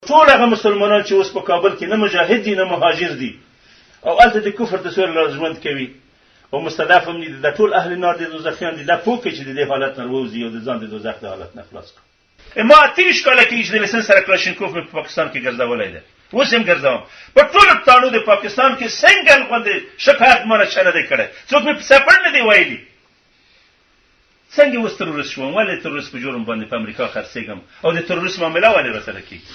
ټول هغه مسلمانان چې اوس په کابل کې نه مجاهد دي نه مهاجر دي او هلته د کفر د سوري ژوند کوي او مستضعف هم دي، د ټول اهل نار د دوزخیان دي، دا پوه کړي چې د دې حالت نه ووځي او د ځان د دوزخ د حالت نه خلاص کړي. ما 30 کاله کېږي چې د لیسنس سره کلاشینکوف مې په پاکستان کې ګرځولی دی، اوس هم ګرځوم. په ټولو تاڼو د پاکستان کې سنګل غوندې شکایت ما نه چا نه دی کړی، څوک مې په سپړ نه دی ویلي. څنګه اوس ترورست شوم؟ ولې ترورست په جرم باندې په امریکا خرڅېږم او د ترورست معامله ولې راسره کېږي؟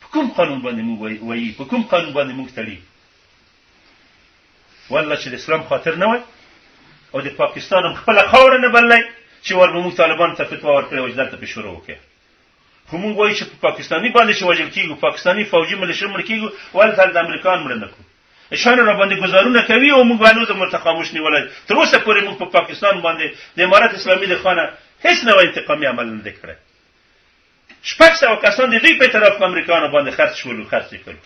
په کوم قانون باندې موږ وایي؟ په کوم قانون باندې موږ تړي؟ والله چې د اسلام خاطر نه وای او د پاکستان هم خپله خاوره نه بللی چې ور به موږ طالبانو ته فتوا ورکړې وه چې دلته پې شروع وکړي. خو موږ وایو چې په پاکستاني باندې چې وژل کېږو، پاکستاني فوجي ملیشه مړه کېږو، ولې هلته د امریکایان مړه نه کړو؟ شان را باندې گزارونه کوي او موږ هنوز هم ورته خاموش نیولی. تر اوسه پورې موږ په پاکستان باندې د امارت اسلامي د خوا نه هېڅ نوع انتقامي عمل نه دی کړی. 600 کسان د دوی په طرف په امریکایانو باندې خرڅ شولو، خرڅ یې کړو.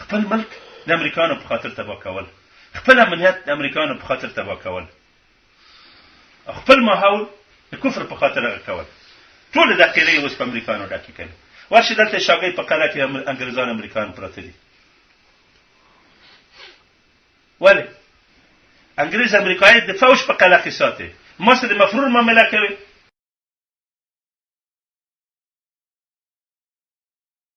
خپل ملک د امریکایانو په خاطر تباه کول، خپل امنیت د امریکایانو په خاطر تباه کول، خپل ماحول د کفر په خاطر هغه کول. ټولې دا قیرې اوس په امریکایانو ډکې کوي. ورشي دلته شاګۍ په قلعه کې انګریزان امریکایان پراته دي. ولې؟ انګریز امریکایي د فوج په قلعه کې ساتي، ما سره د مفرور معامله کوي.